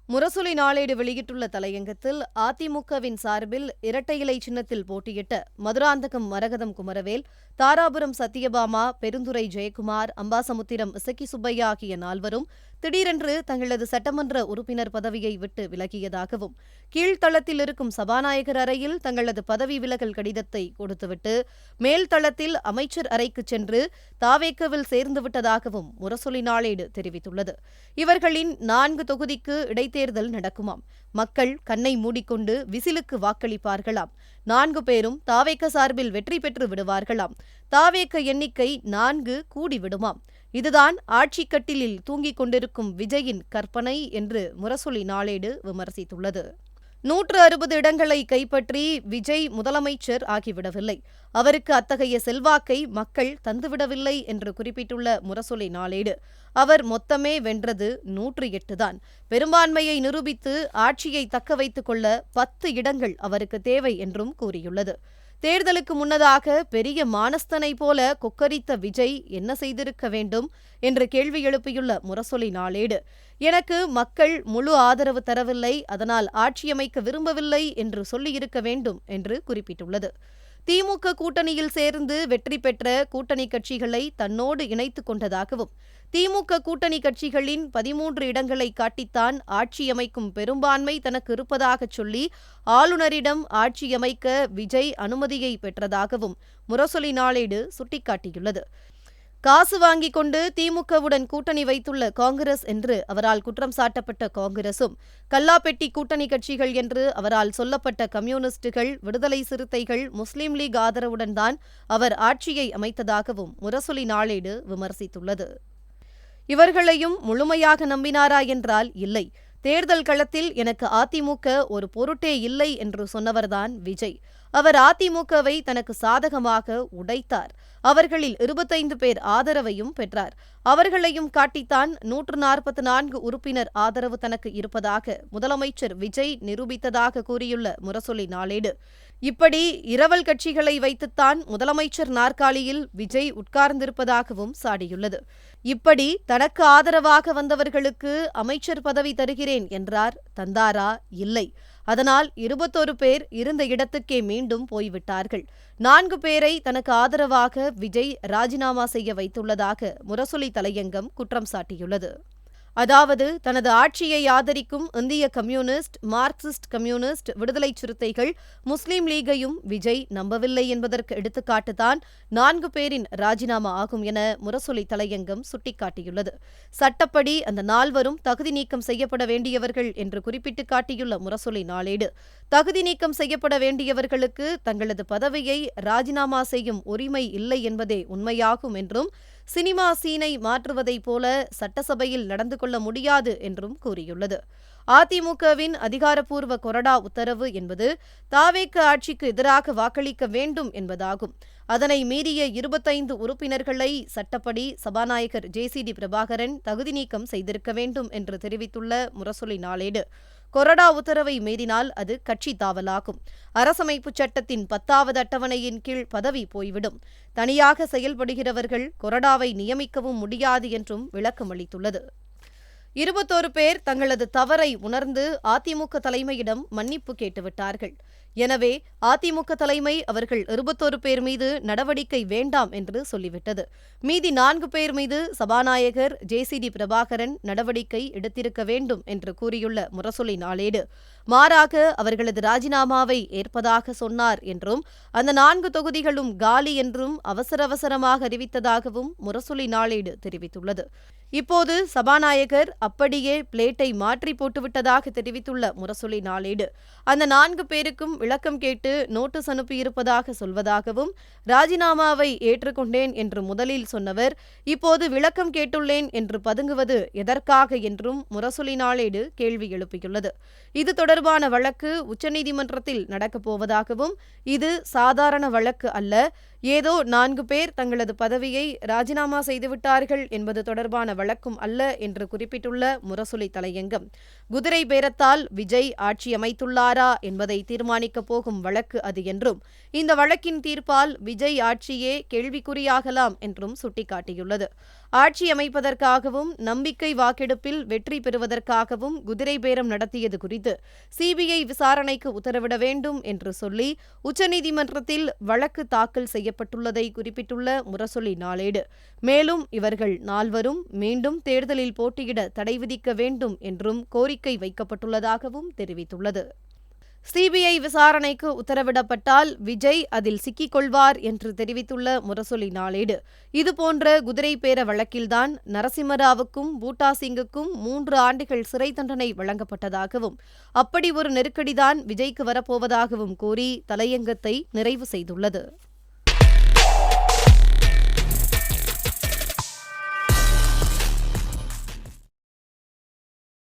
முரசொலி நாளேடு வெளியிட்டுள்ள தலையங்கத்தில் அதிமுகவின் சார்பில் இரட்டை இலை சின்னத்தில் போட்டியிட்ட மதுராந்தகம் மரகதம் குமரவேல், தாராபுரம் சத்யபாமா, பெருந்துறை ஜெயக்குமார், அம்பாசமுத்திரம் இசக்கி சுப்பையா ஆகிய நால்வரும் திடீரென்று தங்களது சட்டமன்ற உறுப்பினர் பதவியை விட்டு விலகியதாகவும், கீழ்த்தளத்தில் இருக்கும் சபாநாயகர் அறையில் தங்களது பதவி விலகல் கடிதத்தை கொடுத்துவிட்டு மேல்தளத்தில் அமைச்சர் அறைக்கு சென்று தாவேக்கவில் சேர்ந்துவிட்டதாகவும் முரசொலி நாளேடு தெரிவித்துள்ளது. இவர்களின் 4 தொகுதிக்கு இடைத்தேர்தல் நடக்குமாம். மக்கள் கண்ணை மூடிக்கொண்டு விசிலுக்கு வாக்களிப்பார்களாம். 4 பேரும் தாவேக்க சார்பில் வெற்றி பெற்று விடுவார்களாம். தாவேக்க எண்ணிக்கை 4 கூடிவிடுமாம். இதுதான் ஆட்சிக்கட்டிலில் தூங்கிக் கொண்டிருக்கும் விஜயின் கற்பனை என்று முரசொலி நாளேடு விமர்சித்துள்ளது. 160 இடங்களை கைப்பற்றி விஜய் முதலமைச்சர் ஆகிவிடவில்லை. அவருக்கு அத்தகைய செல்வாக்கை மக்கள் தந்துவிடவில்லை என்று குறிப்பிட்டுள்ள முரசொலி நாளேடு, அவர் மொத்தமே வென்றது 108 தான். பெரும்பான்மையை நிரூபித்து ஆட்சியை தக்க வைத்துக் கொள்ள 10 இடங்கள் அவருக்கு தேவை என்றும் கூறியுள்ளது. தேர்தலுக்கு முன்னதாக பெரிய மானஸ்தனை போல கொக்கரித்த விஜய் என்ன செய்திருக்க வேண்டும் என்று கேள்வி எழுப்பியுள்ள முரசொலி நாளேடு, எனக்கு மக்கள் முழு ஆதரவு தரவில்லை, அதனால் ஆட்சியமைக்க விரும்பவில்லை என்று சொல்லியிருக்க வேண்டும் என்று குறிப்பிட்டுள்ளது. திமுக கூட்டணியில் சேர்ந்து வெற்றி பெற்ற கூட்டணி கட்சிகளை தன்னோடு இணைத்துக் கொண்டதாகவும், திமுக கூட்டணி கட்சிகளின் 13 இடங்களை காட்டித்தான் ஆட்சியமைக்கும் பெரும்பான்மை தனக்கு இருப்பதாகச் சொல்லி ஆளுநரிடம் ஆட்சியமைக்க விஜய் அனுமதியை பெற்றதாகவும் முரசொலி நாளேடு சுட்டிக்காட்டியுள்ளது. காசு வாங்கிக் கொண்டு திமுகவுடன் கூட்டணி வைத்துள்ள காங்கிரஸ் என்று அவரால் குற்றம் சாட்டப்பட்ட காங்கிரசும், கல்லாப்பெட்டி கூட்டணி கட்சிகள் என்று அவரால் சொல்லப்பட்ட கம்யூனிஸ்டுகள், விடுதலை சிறுத்தைகள், முஸ்லீம் லீக் ஆதரவுடன் தான் அவர் ஆட்சியை அமைத்ததாகவும் முரசொலி நாளேடு விமர்சித்துள்ளது. இவர்களையும் முழுமையாக நம்பினாரா என்றால் இல்லை. தேர்தல் களத்தில் எனக்கு அதிமுக ஒரு பொருட்டே இல்லை என்று சொன்னவர்தான் விஜய். அவர் அதிமுகவை தனக்கு சாதகமாக உடைத்தார். அவர்களில் 25 பேர் ஆதரவையும் பெற்றார். அவர்களையும் காட்டித்தான் 144 உறுப்பினர் ஆதரவு தனக்கு இருப்பதாக முதலமைச்சர் விஜய் நிரூபித்ததாக கூறியுள்ள முரசொலி நாளேடு, இப்படி இரவல் கட்சிகளை வைத்துத்தான் முதலமைச்சர் நாற்காலியில் விஜய் உட்கார்ந்திருப்பதாகவும் சாடியுள்ளது. இப்படி தனக்கு ஆதரவாக வந்தவர்களுக்கு அமைச்சர் பதவி தருகிறேன் என்றார். தந்தாரா? இல்லை. அதனால் 21 பேர் இருந்த இடத்துக்கே மீண்டும் போய்விட்டார்கள். 4 பேரை தனக்கு ஆதரவாக விஜய் ராஜினாமா செய்ய வைத்துள்ளதாக முரசொலி தலையங்கம் குற்றம் சாட்டியுள்ளது. அதாவது, தனது ஆட்சியை ஆதரிக்கும் இந்திய கம்யூனிஸ்ட், மார்க்சிஸ்ட் கம்யூனிஸ்ட், விடுதலை சிறுத்தைகள், முஸ்லீம் லீகையும் விஜய் நம்பவில்லை என்பதற்கு எடுத்துக்காட்டுதான் 4 பேரின் ராஜினாமா ஆகும் என முரசொலி தலையங்கம் சுட்டிக்காட்டியுள்ளது. சட்டப்படி அந்த 4வரும் தகுதி நீக்கம் செய்யப்பட வேண்டியவர்கள் என்று குறிப்பிட்டு காட்டியுள்ள முரசொலி நாளேடு, தகுதி நீக்கம் செய்யப்பட வேண்டியவர்களுக்கு தங்களது பதவியை ராஜினாமா செய்யும் உரிமை இல்லை என்பதே உண்மையாகும் என்றும், சினிமா சீனை மாற்றுவதைப் போல சட்டசபையில் நடந்து கொள்ள முடியாது என்றும் கூறியுள்ளது. அதிமுகவின் அதிகாரப்பூர்வ கொறடா உத்தரவு என்பது தாவேக்க ஆட்சிக்கு எதிராக வாக்களிக்க வேண்டும் என்பதாகும். அதனை மீறிய 25 உறுப்பினர்களை சட்டப்படி சபாநாயகர் JCD பிரபாகரன் தகுதி நீக்கம் செய்திருக்க வேண்டும் என்று தெரிவித்துள்ள முரசொலி நாளேடு, கொறடா உத்தரவை மீறினால் அது கட்சி தாவலாகும். அரசமைப்புச் சட்டத்தின் 10வது அட்டவணையின் கீழ் பதவி போய்விடும். தனியாக செயல்படுகிறவர்கள் கொறடாவை நியமிக்கவும் முடியாது என்றும் விளக்கமளித்துள்ளது. 21 பேர் தங்களது தவறை உணர்ந்து அதிமுக தலைமையிடம் மன்னிப்பு கேட்டுவிட்டார்கள். எனவே அதிமுக தலைமை அவர்கள் 21 பேர் மீது நடவடிக்கை வேண்டாம் என்று சொல்லிவிட்டது. மீதி 4 பேர் மீது சபாநாயகர் JCD பிரபாகரன் நடவடிக்கை எடுத்திருக்க வேண்டும் என்று கூறியுள்ள முரசொலி நாளேடு, மாறாக அவர்களது ராஜினாமாவை ஏற்பதாக சொன்னார் என்றும், அந்த 4 தொகுதிகளும் காலி என்றும் அவசரமாக அறிவித்ததாகவும் முரசொலி நாளேடு தெரிவித்துள்ளது. இப்போது சபாநாயகர் அப்படியே பிளேட்டை மாற்றி போட்டுவிட்டதாக தெரிவித்துள்ள முரசொலி நாளேடு, அந்த 4 பேருக்கும் விளக்கம் கேட்டு நோட்டீஸ் அனுப்பியிருப்பதாக சொல்வதாகவும், ராஜினாமாவை ஏற்றுக்கொண்டேன் என்று முதலில் சொன்னவர் இப்போது விளக்கம் கேட்டுள்ளேன் என்று பதுங்குவது எதற்காக என்றும் முரசொலி நாளேடு கேள்வி எழுப்பியுள்ளது. இது தொடர்பான வழக்கு உச்சநீதிமன்றத்தில் நடக்கப் போவதாகவும், இது சாதாரண வழக்கு அல்ல, ஏதோ 4 பேர் தங்களது பதவியை ராஜினாமா செய்துவிட்டார்கள் என்பது தொடர்பான வழக்கும் அல்ல என்று குறிப்பிட்டுள்ள முரசொலி தலையங்கம், குதிரை பேரத்தால் விஜய் ஆட்சி அமைத்துள்ளாரா என்பதை தீர்மானிக்க விசாரிக்கப் போகும் வழக்கு அது என்றும், இந்த வழக்கின் தீர்ப்பால் விஜய் ஆட்சியே கேள்விக்குறியாகலாம் என்றும் சுட்டிக்காட்டியுள்ளது. ஆட்சி அமைப்பதற்காகவும் நம்பிக்கை வாக்கெடுப்பில் வெற்றி பெறுவதற்காகவும் குதிரை பேரம் நடத்தியது குறித்து சிபிஐ விசாரணைக்கு உத்தரவிட வேண்டும் என்று சொல்லி உச்சநீதிமன்றத்தில் வழக்கு தாக்கல் செய்யப்பட்டுள்ளதை குறிப்பிட்டுள்ள முரசொலி நாளேடு, மேலும் இவர்கள் நால்வரும் மீண்டும் தேர்தலில் போட்டியிட தடை விதிக்க வேண்டும் என்றும் கோரிக்கை வைக்கப்பட்டுள்ளதாகவும் தெரிவித்துள்ளது. சிபிஐ விசாரணைக்கு உத்தரவிடப்பட்டால் விஜய் அதில் சிக்கிக் கொள்வார் என்று தெரிவித்துள்ள முரசொலி நாளேடு, இதுபோன்ற குதிரை பேர வழக்கில்தான் நரசிம்மராவுக்கும் பூட்டா சிங்குக்கும் 3 ஆண்டுகள் சிறை தண்டனை வழங்கப்பட்டதாகவும், அப்படி ஒரு நெருக்கடிதான் விஜய்க்கு வரப்போவதாகவும் கூறி தலையங்கத்தை நிறைவு செய்துள்ளது.